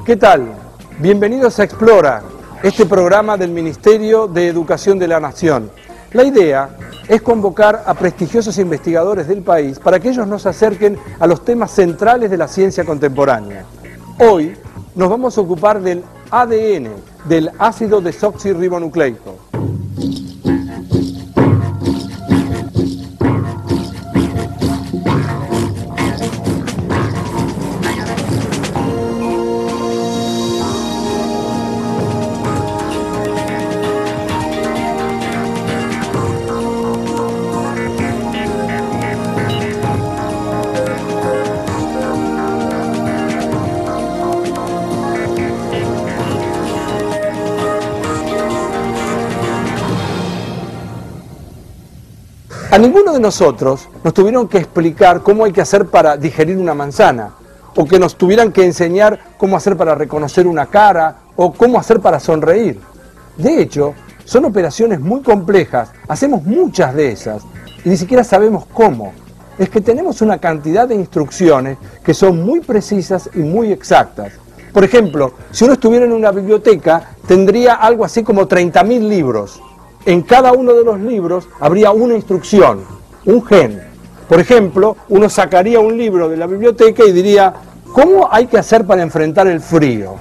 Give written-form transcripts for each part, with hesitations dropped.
¿Qué tal? Bienvenidos a Explora, este programa del Ministerio de Educación de la Nación. La idea es convocar a prestigiosos investigadores del país para que ellos nos acerquen a los temas centrales de la ciencia contemporánea. Hoy nos vamos a ocupar del ADN, del ácido desoxirribonucleico. A ninguno de nosotros nos tuvieron que explicar cómo hay que hacer para digerir una manzana, o que nos tuvieran que enseñar cómo hacer para reconocer una cara, o cómo hacer para sonreír. De hecho, son operaciones muy complejas, hacemos muchas de esas, y ni siquiera sabemos cómo. Es que tenemos una cantidad de instrucciones que son muy precisas y muy exactas. Por ejemplo, si uno estuviera en una biblioteca, tendría algo así como 30.000 libros. En cada uno de los libros habría una instrucción, un gen. Por ejemplo, uno sacaría un libro de la biblioteca y diría, ¿cómo hay que hacer para enfrentar el frío?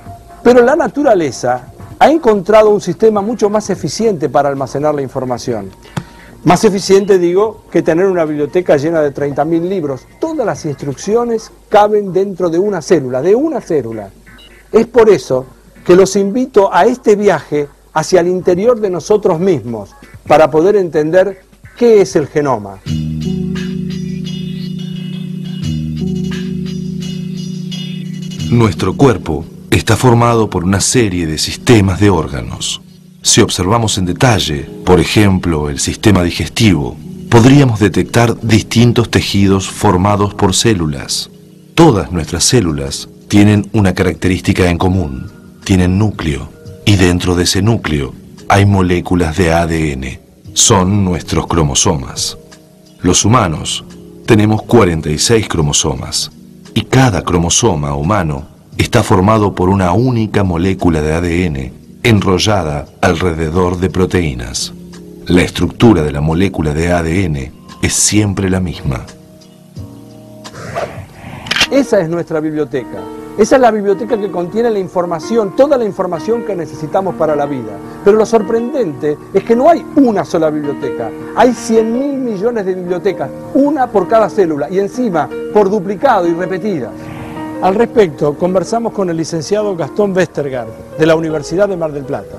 Pero la naturaleza ha encontrado un sistema mucho más eficiente para almacenar la información. Más eficiente, digo, que tener una biblioteca llena de 30.000 libros. Todas las instrucciones caben dentro de una célula, Es por eso que los invito a este viaje hacia el interior de nosotros mismos, para poder entender qué es el genoma. Nuestro cuerpo está formado por una serie de sistemas de órganos. Si observamos en detalle, por ejemplo, el sistema digestivo, podríamos detectar distintos tejidos formados por células. Todas nuestras células tienen una característica en común, tienen núcleo. Y dentro de ese núcleo hay moléculas de ADN. Son nuestros cromosomas. Los humanos tenemos 46 cromosomas. Y cada cromosoma humano está formado por una única molécula de ADN enrollada alrededor de proteínas. La estructura de la molécula de ADN es siempre la misma. Esa es nuestra biblioteca. Esa es la biblioteca que contiene la información, toda la información que necesitamos para la vida. Pero lo sorprendente es que no hay una sola biblioteca. Hay 100.000 millones de bibliotecas, una por cada célula, y encima por duplicado y repetidas. Al respecto, conversamos con el licenciado Gastón Vestergaard, de la Universidad de Mar del Plata.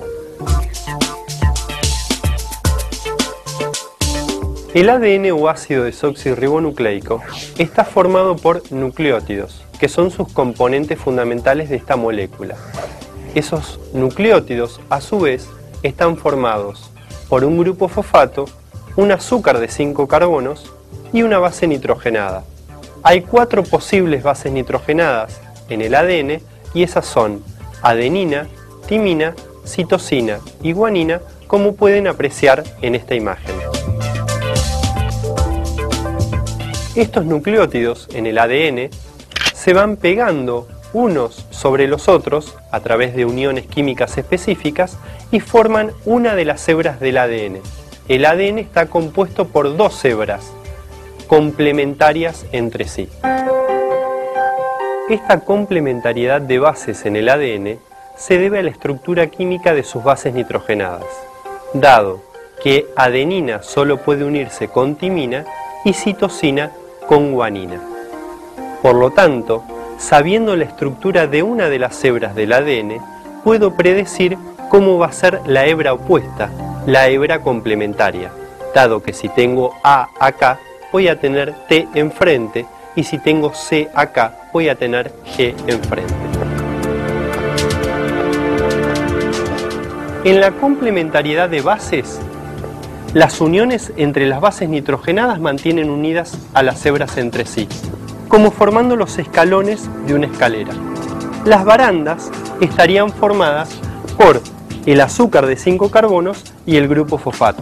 El ADN o ácido desoxirribonucleico está formado por nucleótidos, que son sus componentes fundamentales de esta molécula. Esos nucleótidos, a su vez, están formados por un grupo fosfato, un azúcar de 5 carbonos y una base nitrogenada. Hay 4 posibles bases nitrogenadas en el ADN y esas son adenina, timina, citosina y guanina, como pueden apreciar en esta imagen. Estos nucleótidos en el ADN se van pegando unos sobre los otros a través de uniones químicas específicas y forman una de las hebras del ADN. El ADN está compuesto por 2 hebras complementarias entre sí. Esta complementariedad de bases en el ADN se debe a la estructura química de sus bases nitrogenadas, dado que adenina solo puede unirse con timina y citosina con guanina. Por lo tanto, sabiendo la estructura de una de las hebras del ADN, puedo predecir cómo va a ser la hebra opuesta, la hebra complementaria, dado que si tengo A acá, voy a tener T enfrente, y si tengo C acá, voy a tener G enfrente. En la complementariedad de bases, las uniones entre las bases nitrogenadas mantienen unidas a las hebras entre sí, como formando los escalones de una escalera. Las barandas estarían formadas por el azúcar de 5 carbonos y el grupo fosfato.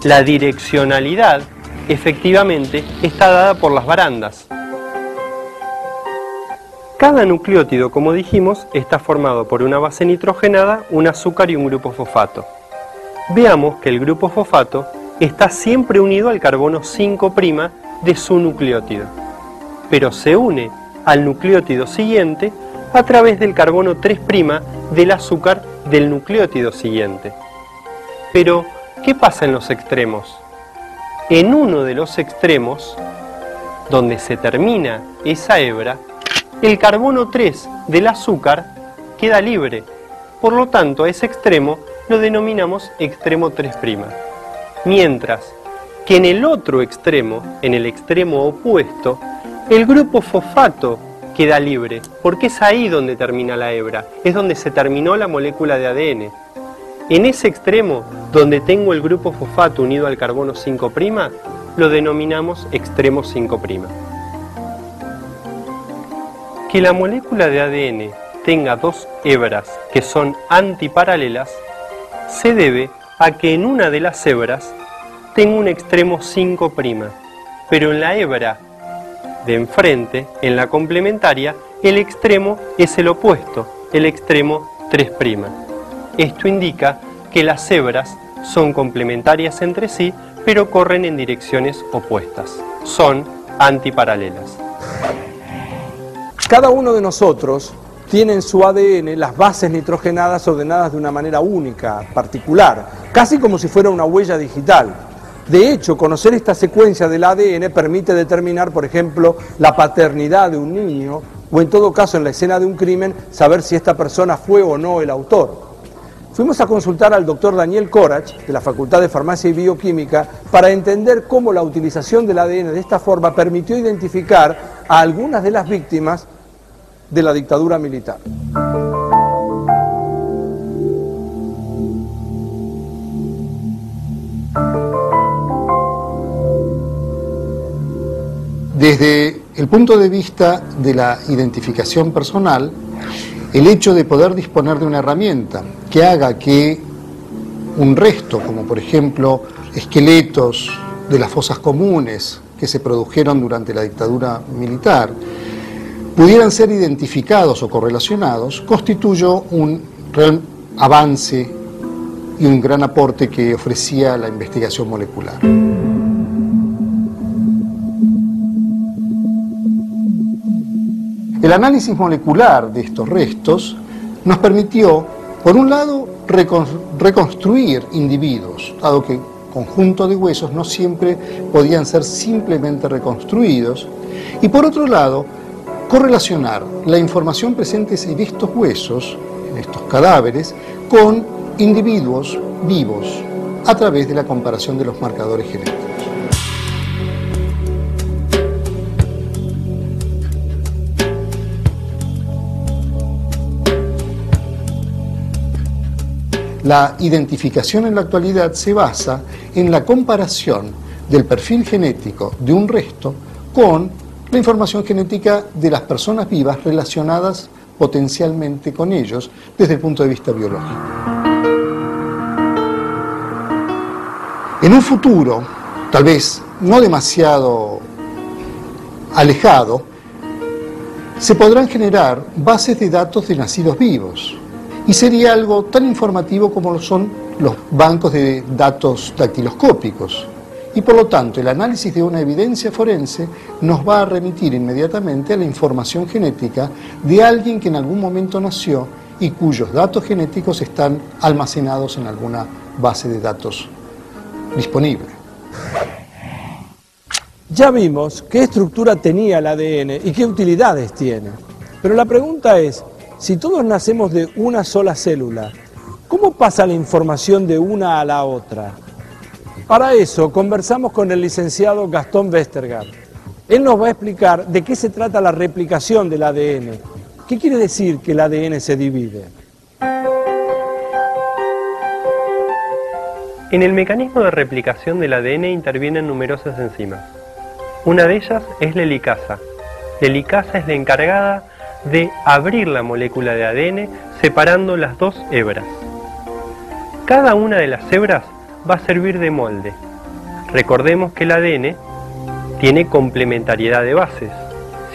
La direccionalidad, efectivamente, está dada por las barandas. Cada nucleótido, como dijimos, está formado por una base nitrogenada, un azúcar y un grupo fosfato. Veamos que el grupo fosfato está siempre unido al carbono 5' de su nucleótido, pero se une al nucleótido siguiente a través del carbono 3' del azúcar del nucleótido siguiente. Pero, ¿qué pasa en los extremos? En uno de los extremos, donde se termina esa hebra, el carbono 3 del azúcar queda libre. Por lo tanto, a ese extremo lo denominamos extremo 3'. Mientras que en el otro extremo, en el extremo opuesto, el grupo fosfato queda libre, porque es ahí donde termina la hebra, es donde se terminó la molécula de ADN. En ese extremo, donde tengo el grupo fosfato unido al carbono 5', lo denominamos extremo 5'. Que la molécula de ADN tenga dos hebras que son antiparalelas se debe a que en una de las hebras tengo un extremo 5', pero en la hebra de enfrente, en la complementaria, el extremo es el opuesto, el extremo 3'. Esto indica que las hebras son complementarias entre sí, pero corren en direcciones opuestas, son antiparalelas. Cada uno de nosotros tiene en su ADN las bases nitrogenadas ordenadas de una manera única, particular, casi como si fuera una huella digital. De hecho, conocer esta secuencia del ADN permite determinar, por ejemplo, la paternidad de un niño, o en todo caso, en la escena de un crimen, saber si esta persona fue o no el autor. Fuimos a consultar al doctor Daniel Corach, de la Facultad de Farmacia y Bioquímica, para entender cómo la utilización del ADN de esta forma permitió identificar a algunas de las víctimas de la dictadura militar. Desde el punto de vista de la identificación personal, el hecho de poder disponer de una herramienta que haga que un resto, como por ejemplo esqueletos de las fosas comunes que se produjeron durante la dictadura militar, pudieran ser identificados o correlacionados, constituyó un real avance y un gran aporte que ofrecía la investigación molecular. El análisis molecular de estos restos nos permitió, por un lado, reconstruir individuos, dado que conjuntos de huesos no siempre podían ser simplemente reconstruidos, y por otro lado, correlacionar la información presente en estos huesos, en estos cadáveres, con individuos vivos a través de la comparación de los marcadores genéticos. La identificación en la actualidad se basa en la comparación del perfil genético de un resto con la información genética de las personas vivas relacionadas potencialmente con ellos desde el punto de vista biológico. En un futuro, tal vez no demasiado alejado, se podrán generar bases de datos de nacidos vivos. Y sería algo tan informativo como lo son los bancos de datos dactiloscópicos. Y por lo tanto, el análisis de una evidencia forense nos va a remitir inmediatamente a la información genética de alguien que en algún momento nació y cuyos datos genéticos están almacenados en alguna base de datos disponible. Ya vimos qué estructura tenía el ADN y qué utilidades tiene. Pero la pregunta es, si todos nacemos de una sola célula, ¿cómo pasa la información de una a la otra? Para eso conversamos con el licenciado Gastón Vestergaard. Él nos va a explicar de qué se trata la replicación del ADN. ¿Qué quiere decir que el ADN se divide? En el mecanismo de replicación del ADN intervienen numerosas enzimas. Una de ellas es la helicasa. La helicasa es la encargada de abrir la molécula de ADN separando las dos hebras. Cada una de las hebras va a servir de molde. Recordemos que el ADN tiene complementariedad de bases.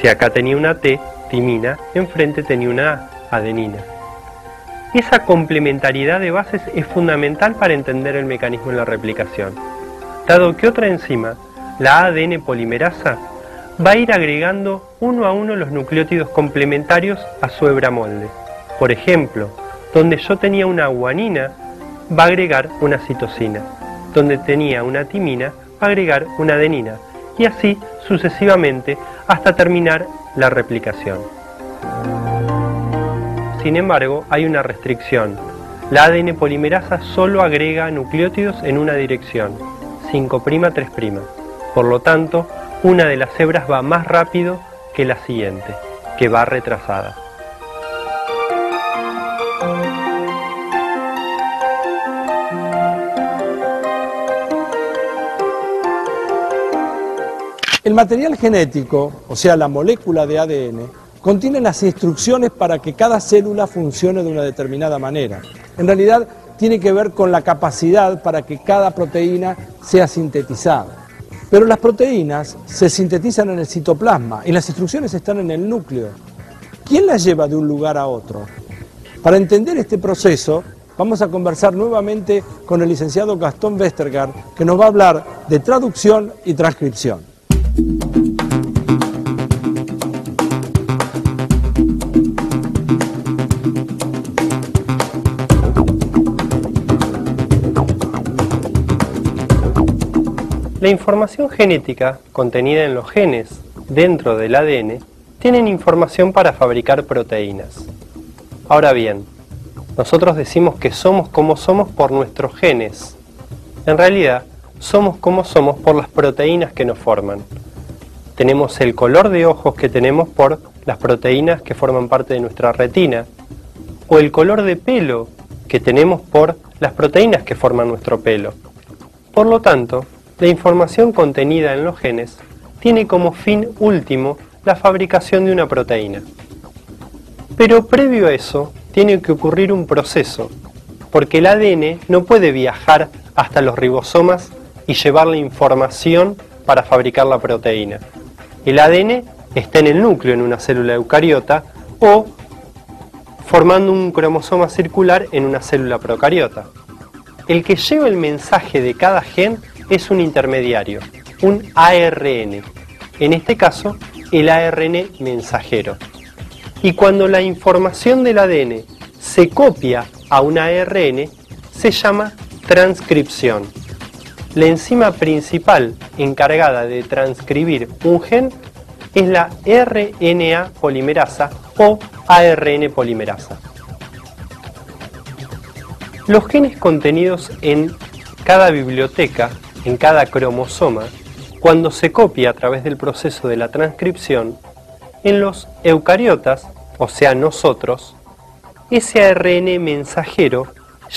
Si acá tenía una T, timina, enfrente tenía una adenina. Esa complementariedad de bases es fundamental para entender el mecanismo de la replicación, dado que otra enzima, la ADN polimerasa, va a ir agregando uno a uno los nucleótidos complementarios a su hebra molde. Por ejemplo, donde yo tenía una guanina, va a agregar una citosina. Donde tenía una timina, va a agregar una adenina. Y así sucesivamente hasta terminar la replicación. Sin embargo, hay una restricción. La ADN polimerasa solo agrega nucleótidos en una dirección, 5', 3'. Por lo tanto, una de las hebras va más rápido que la siguiente, que va retrasada. El material genético, o sea, la molécula de ADN, contiene las instrucciones para que cada célula funcione de una determinada manera. En realidad, tiene que ver con la capacidad para que cada proteína sea sintetizada. Pero las proteínas se sintetizan en el citoplasma y las instrucciones están en el núcleo. ¿Quién las lleva de un lugar a otro? Para entender este proceso, vamos a conversar nuevamente con el licenciado Gastón Westergaard, que nos va a hablar de traducción y transcripción. La información genética contenida en los genes dentro del ADN tienen información para fabricar proteínas. Ahora bien, nosotros decimos que somos como somos por nuestros genes. En realidad, somos como somos por las proteínas que nos forman. Tenemos el color de ojos que tenemos por las proteínas que forman parte de nuestra retina, o el color de pelo que tenemos por las proteínas que forman nuestro pelo. Por lo tanto, la información contenida en los genes tiene como fin último la fabricación de una proteína. Pero previo a eso, tiene que ocurrir un proceso, porque el ADN no puede viajar hasta los ribosomas y llevar la información para fabricar la proteína. El ADN está en el núcleo en una célula eucariota o formando un cromosoma circular en una célula procariota. El que lleva el mensaje de cada gen es un intermediario, un ARN, en este caso el ARN mensajero. Y cuando la información del ADN se copia a un ARN, se llama transcripción. La enzima principal encargada de transcribir un gen es la RNA polimerasa o ARN polimerasa. Los genes contenidos en cada biblioteca, en cada cromosoma, cuando se copia a través del proceso de la transcripción, en los eucariotas, o sea nosotros, ese ARN mensajero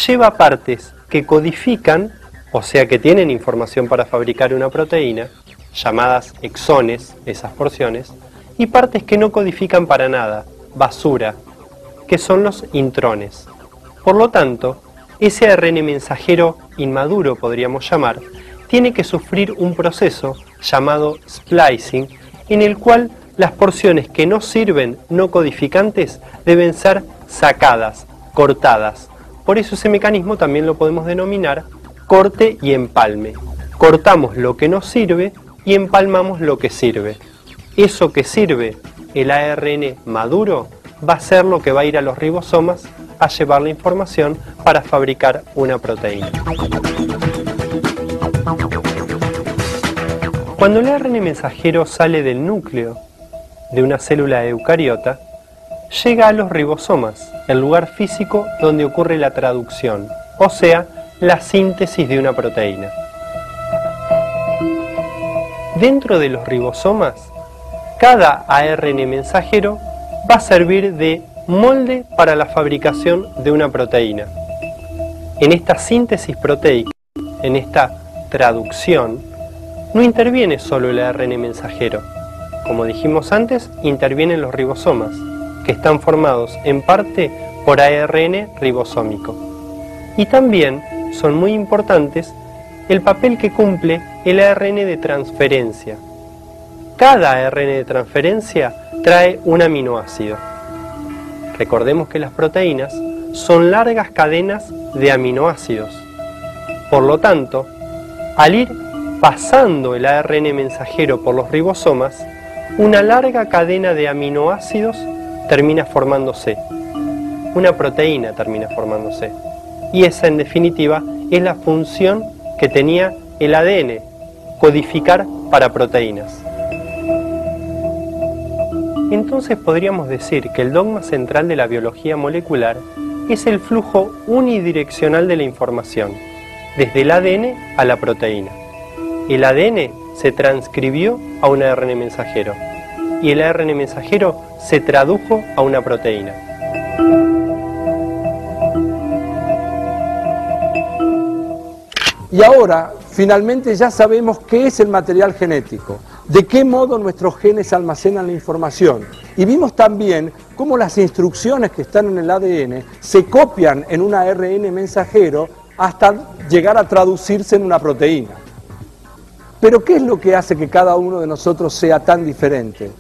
lleva partes que codifican, o sea que tienen información para fabricar una proteína, llamadas exones, esas porciones, y partes que no codifican para nada, basura, que son los intrones. Por lo tanto, ese ARN mensajero inmaduro, podríamos llamar, tiene que sufrir un proceso llamado splicing, en el cual las porciones que no sirven, no codificantes, deben ser sacadas, cortadas. Por eso ese mecanismo también lo podemos denominar corte y empalme. Cortamos lo que no sirve y empalmamos lo que sirve. Eso que sirve, el ARN maduro, va a ser lo que va a ir a los ribosomas a llevar la información para fabricar una proteína. Cuando el ARN mensajero sale del núcleo de una célula eucariota, llega a los ribosomas, el lugar físico donde ocurre la traducción, o sea, la síntesis de una proteína. Dentro de los ribosomas, cada ARN mensajero va a servir de molde para la fabricación de una proteína. En esta síntesis proteica, en esta traducción, no interviene solo el ARN mensajero. Como dijimos antes, intervienen los ribosomas, que están formados en parte por ARN ribosómico. Y también son muy importantes el papel que cumple el ARN de transferencia. Cada ARN de transferencia trae un aminoácido. Recordemos que las proteínas son largas cadenas de aminoácidos. Por lo tanto, al ir pasando el ARN mensajero por los ribosomas, una larga cadena de aminoácidos termina formándose. Una proteína termina formándose. Y esa, en definitiva, es la función que tenía el ADN, codificar para proteínas. Entonces podríamos decir que el dogma central de la biología molecular es el flujo unidireccional de la información, desde el ADN a la proteína. El ADN se transcribió a un ARN mensajero y el ARN mensajero se tradujo a una proteína. Y ahora, finalmente, ya sabemos qué es el material genético, de qué modo nuestros genes almacenan la información. Y vimos también cómo las instrucciones que están en el ADN se copian en un ARN mensajero hasta llegar a traducirse en una proteína. Pero ¿qué es lo que hace que cada uno de nosotros sea tan diferente?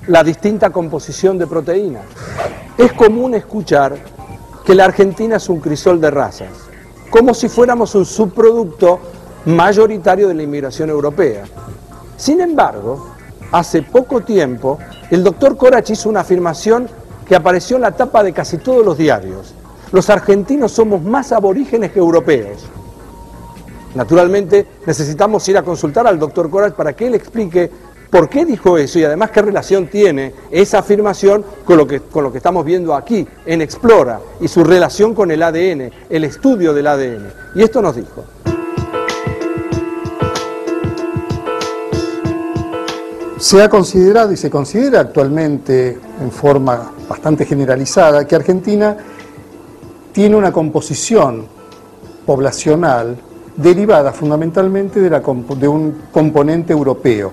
La distinta composición de proteínas. Es común escuchar que la Argentina es un crisol de razas, como si fuéramos un subproducto mayoritario de la inmigración europea. Sin embargo, hace poco tiempo, el doctor Corach hizo una afirmación que apareció en la tapa de casi todos los diarios. Los argentinos somos más aborígenes que europeos. Naturalmente, necesitamos ir a consultar al doctor Corach para que él explique por qué dijo eso y además qué relación tiene esa afirmación con lo que estamos viendo aquí en Explora y su relación con el ADN, el estudio del ADN. Y esto nos dijo. Se ha considerado y se considera actualmente en forma bastante generalizada que Argentina tiene una composición poblacional derivada fundamentalmente de un componente europeo,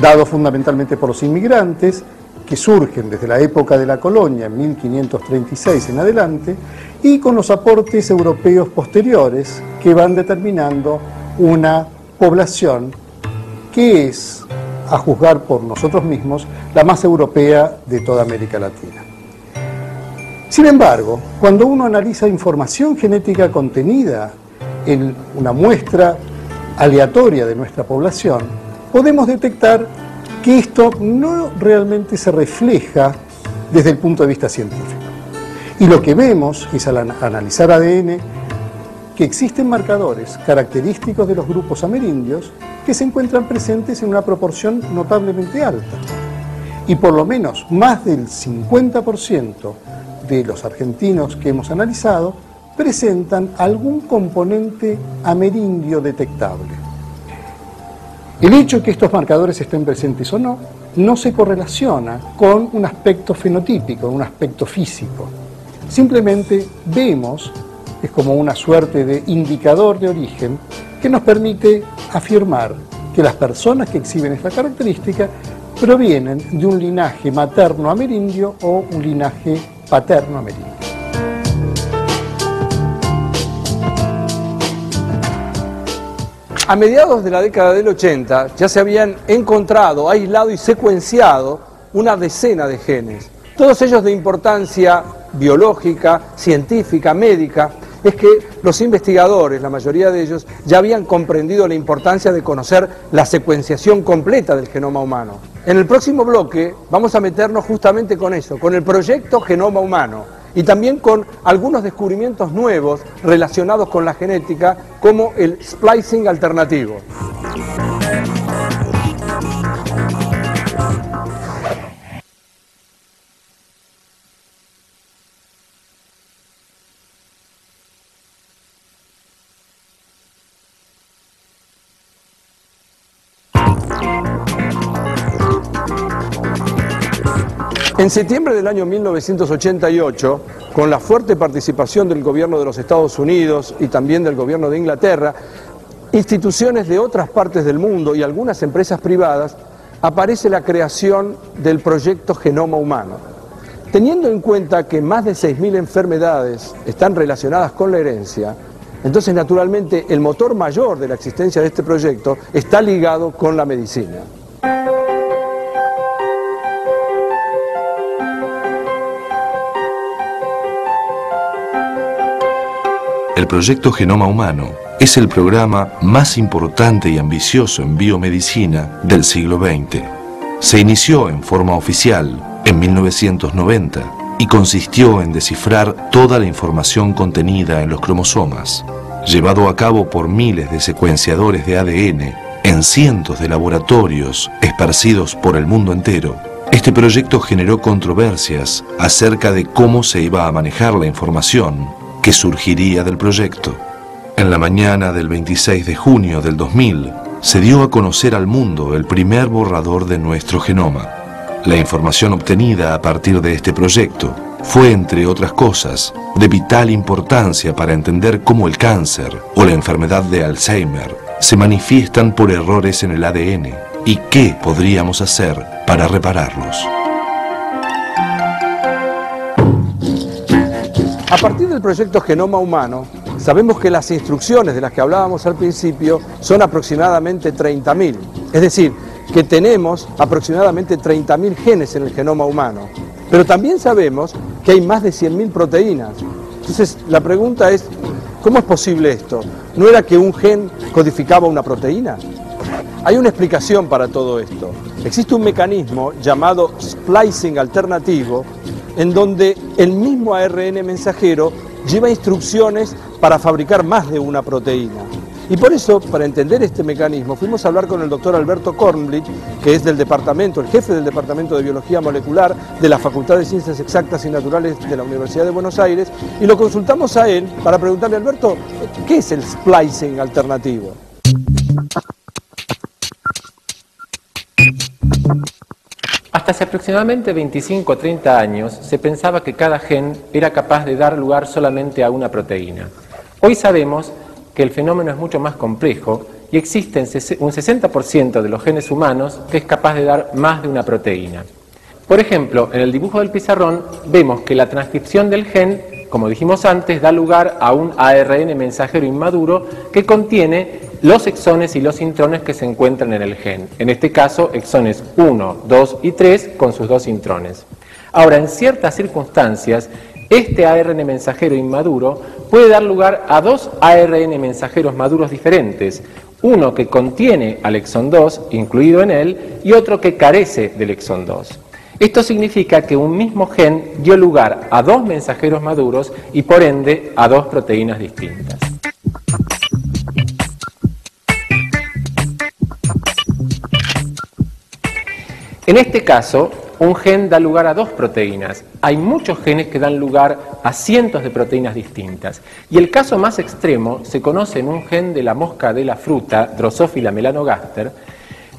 dado fundamentalmente por los inmigrantes que surgen desde la época de la colonia, en 1536 en adelante, y con los aportes europeos posteriores que van determinando una población que es, a juzgar por nosotros mismos, la más europea de toda América Latina. Sin embargo, cuando uno analiza información genética contenida en una muestra aleatoria de nuestra población, podemos detectar que esto no realmente se refleja desde el punto de vista científico. Y lo que vemos es, al analizar ADN, que existen marcadores característicos de los grupos amerindios que se encuentran presentes en una proporción notablemente alta. Y por lo menos más del 50% de los argentinos que hemos analizado presentan algún componente amerindio detectable. El hecho de que estos marcadores estén presentes o no, no se correlaciona con un aspecto fenotípico, un aspecto físico. Simplemente vemos, es como una suerte de indicador de origen que nos permite afirmar que las personas que exhiben esta característica provienen de un linaje materno amerindio o un linaje paterno amerindio. A mediados de la década del 80 ya se habían encontrado, aislado y secuenciado una decena de genes, todos ellos de importancia biológica, científica, médica. Es que los investigadores, la mayoría de ellos, ya habían comprendido la importancia de conocer la secuenciación completa del genoma humano. En el próximo bloque vamos a meternos justamente con eso, con el proyecto Genoma Humano, y también con algunos descubrimientos nuevos relacionados con la genética, como el splicing alternativo. En septiembre del año 1988, con la fuerte participación del gobierno de los Estados Unidos y también del gobierno de Inglaterra, instituciones de otras partes del mundo y algunas empresas privadas, aparece la creación del proyecto Genoma Humano. Teniendo en cuenta que más de 6.000 enfermedades están relacionadas con la herencia, entonces naturalmente el motor mayor de la existencia de este proyecto está ligado con la medicina. El proyecto Genoma Humano es el programa más importante y ambicioso en biomedicina del siglo XX. Se inició en forma oficial en 1990 y consistió en descifrar toda la información contenida en los cromosomas. Llevado a cabo por miles de secuenciadores de ADN en cientos de laboratorios esparcidos por el mundo entero, este proyecto generó controversias acerca de cómo se iba a manejar la información que surgiría del proyecto. En la mañana del 26 de junio del 2000, se dio a conocer al mundo el primer borrador de nuestro genoma. La información obtenida a partir de este proyecto fue, entre otras cosas, de vital importancia para entender cómo el cáncer o la enfermedad de Alzheimer se manifiestan por errores en el ADN y qué podríamos hacer para repararlos. A partir del proyecto Genoma Humano, sabemos que las instrucciones de las que hablábamos al principio son aproximadamente 30.000. Es decir, que tenemos aproximadamente 30.000 genes en el genoma humano. Pero también sabemos que hay más de 100.000 proteínas. Entonces, la pregunta es, ¿cómo es posible esto? ¿No era que un gen codificaba una proteína? Hay una explicación para todo esto. Existe un mecanismo llamado splicing alternativo, en donde el mismo ARN mensajero lleva instrucciones para fabricar más de una proteína. Y por eso, para entender este mecanismo, fuimos a hablar con el doctor Alberto Kornblich, que es del departamento, el jefe del Departamento de Biología Molecular de la Facultad de Ciencias Exactas y Naturales de la Universidad de Buenos Aires, y lo consultamos a él para preguntarle, Alberto, ¿qué es el splicing alternativo? Hasta hace aproximadamente 25 o 30 años se pensaba que cada gen era capaz de dar lugar solamente a una proteína. Hoy sabemos que el fenómeno es mucho más complejo y existen un 60% de los genes humanos que es capaz de dar más de una proteína. Por ejemplo, en el dibujo del pizarrón vemos que la transcripción del gen, como dijimos antes, da lugar a un ARN mensajero inmaduro que contiene los exones y los intrones que se encuentran en el gen. En este caso, exones 1, 2 y 3 con sus dos intrones. Ahora, en ciertas circunstancias, este ARN mensajero inmaduro puede dar lugar a dos ARN mensajeros maduros diferentes, uno que contiene al exón 2 incluido en él y otro que carece del exón 2. Esto significa que un mismo gen dio lugar a dos mensajeros maduros y por ende a dos proteínas distintas. En este caso, un gen da lugar a dos proteínas. Hay muchos genes que dan lugar a cientos de proteínas distintas. Y el caso más extremo se conoce en un gen de la mosca de la fruta, Drosophila melanogaster,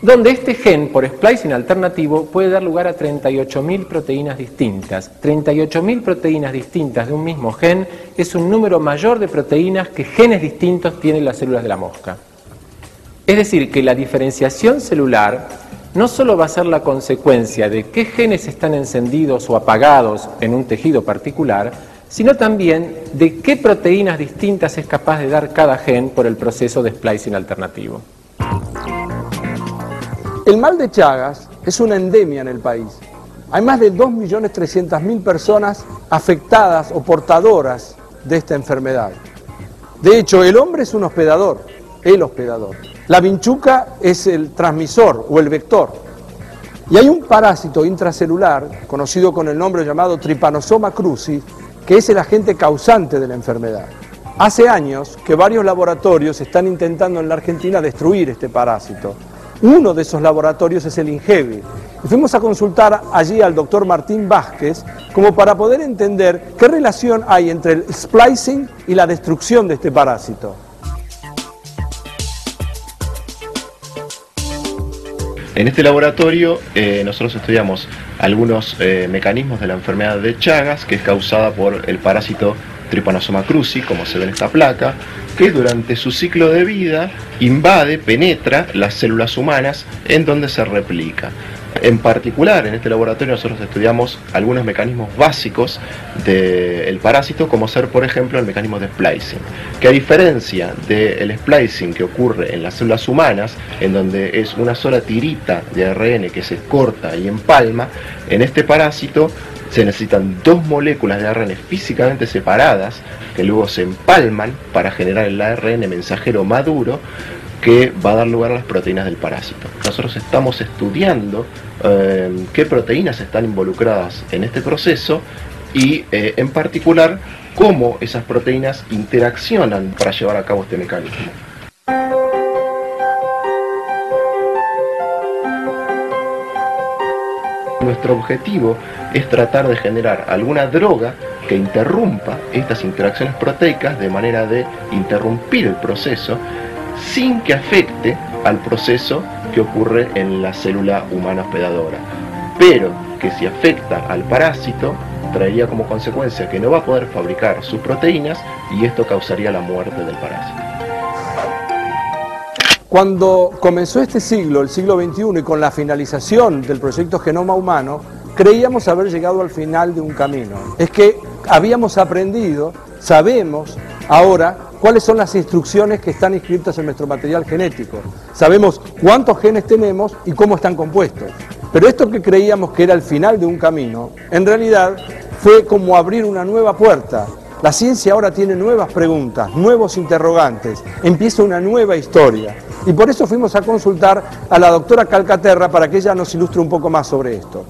donde este gen, por splicing alternativo, puede dar lugar a 38.000 proteínas distintas. 38.000 proteínas distintas de un mismo gen es un número mayor de proteínas que genes distintos tienen las células de la mosca. Es decir, que la diferenciación celular no solo va a ser la consecuencia de qué genes están encendidos o apagados en un tejido particular, sino también de qué proteínas distintas es capaz de dar cada gen por el proceso de splicing alternativo. El mal de Chagas es una endemia en el país. Hay más de 2.300.000 personas afectadas o portadoras de esta enfermedad. De hecho, el hombre es un hospedador, el hospedador. La vinchuca es el transmisor o el vector. Y hay un parásito intracelular, conocido con el nombre llamado Trypanosoma cruzi, que es el agente causante de la enfermedad. Hace años que varios laboratorios están intentando en la Argentina destruir este parásito. Uno de esos laboratorios es el INGEBI. Y fuimos a consultar allí al doctor Martín Vázquez como para poder entender qué relación hay entre el splicing y la destrucción de este parásito. En este laboratorio nosotros estudiamos algunos mecanismos de la enfermedad de Chagas, que es causada por el parásito Trypanosoma cruzi, como se ve en esta placa, que durante su ciclo de vida invade, penetra las células humanas en donde se replica. En particular, en este laboratorio nosotros estudiamos algunos mecanismos básicos del parásito, como ser, por ejemplo, el mecanismo de splicing, que a diferencia del splicing que ocurre en las células humanas, en donde es una sola tirita de ARN que se corta y empalma, en este parásito se necesitan dos moléculas de ARN físicamente separadas que luego se empalman para generar el ARN mensajero maduro que va a dar lugar a las proteínas del parásito. Nosotros estamos estudiando qué proteínas están involucradas en este proceso y en particular cómo esas proteínas interaccionan para llevar a cabo este mecanismo. Nuestro objetivo es tratar de generar alguna droga que interrumpa estas interacciones proteicas de manera de interrumpir el proceso sin que afecte al proceso que ocurre en la célula humana hospedadora, pero que si afecta al parásito traería como consecuencia que no va a poder fabricar sus proteínas y esto causaría la muerte del parásito. Cuando comenzó este siglo, el siglo XXI, y con la finalización del proyecto Genoma Humano, creíamos haber llegado al final de un camino. Es que habíamos aprendido, sabemos ahora cuáles son las instrucciones que están inscritas en nuestro material genético. Sabemos cuántos genes tenemos y cómo están compuestos. Pero esto que creíamos que era el final de un camino, en realidad fue como abrir una nueva puerta. La ciencia ahora tiene nuevas preguntas, nuevos interrogantes, empieza una nueva historia. Y por eso fuimos a consultar a la doctora Calcaterra para que ella nos ilustre un poco más sobre esto.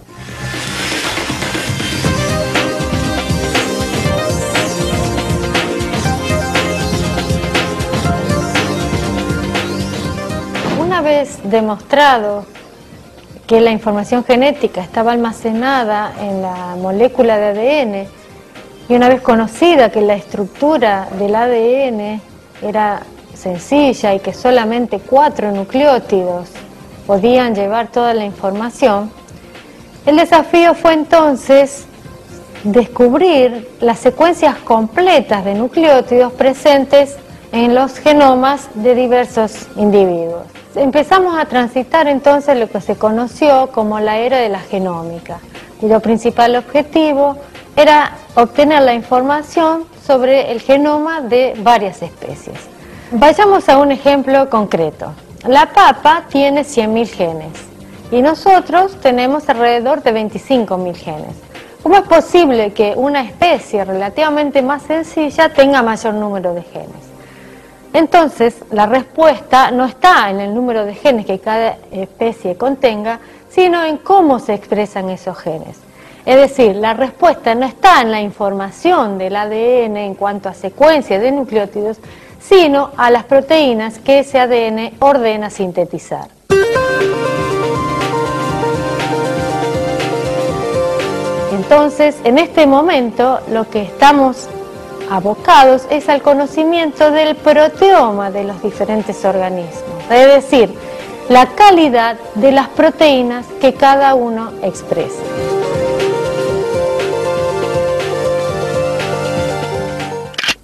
Una vez demostrado que la información genética estaba almacenada en la molécula de ADN y una vez conocida que la estructura del ADN era sencilla y que solamente 4 nucleótidos podían llevar toda la información, el desafío fue entonces descubrir las secuencias completas de nucleótidos presentes en los genomas de diversos individuos. Empezamos a transitar entonces lo que se conoció como la era de la genómica, cuyo principal objetivo era obtener la información sobre el genoma de varias especies. Vayamos a un ejemplo concreto. La papa tiene 100.000 genes y nosotros tenemos alrededor de 25.000 genes. ¿Cómo es posible que una especie relativamente más sencilla tenga mayor número de genes? Entonces, la respuesta no está en el número de genes que cada especie contenga, sino en cómo se expresan esos genes. Es decir, la respuesta no está en la información del ADN en cuanto a secuencia de nucleótidos, sino a las proteínas que ese ADN ordena sintetizar. Entonces, en este momento, lo que estamos abocados es al conocimiento del proteoma de los diferentes organismos, es decir, la calidad de las proteínas que cada uno expresa.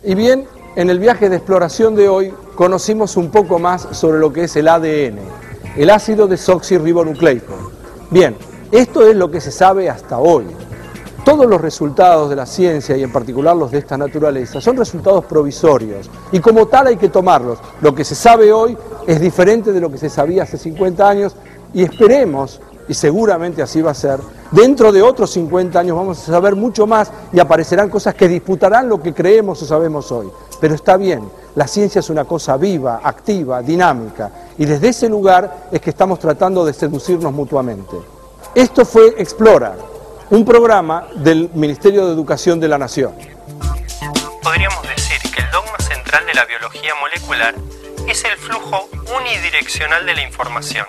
Y bien, en el viaje de exploración de hoy conocimos un poco más sobre lo que es el ADN, el ácido desoxirribonucleico. Bien, esto es lo que se sabe hasta hoy. Todos los resultados de la ciencia, y en particular los de esta naturaleza, son resultados provisorios, y como tal hay que tomarlos. Lo que se sabe hoy es diferente de lo que se sabía hace 50 años, y esperemos, y seguramente así va a ser, dentro de otros 50 años vamos a saber mucho más y aparecerán cosas que disputarán lo que creemos o sabemos hoy. Pero está bien, la ciencia es una cosa viva, activa, dinámica, y desde ese lugar es que estamos tratando de seducirnos mutuamente. Esto fue Explora, un programa del Ministerio de Educación de la Nación. Podríamos decir que el dogma central de la biología molecular es el flujo unidireccional de la información,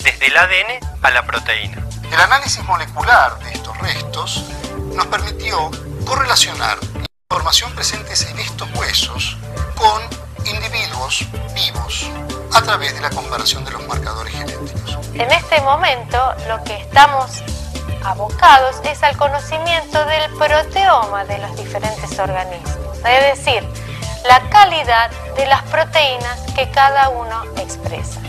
desde el ADN a la proteína. El análisis molecular de estos restos nos permitió correlacionar la información presentes en estos huesos con individuos vivos a través de la comparación de los marcadores genéticos. En este momento, lo que estamos abocados es al conocimiento del proteoma de los diferentes organismos, es decir, la calidad de las proteínas que cada uno expresa.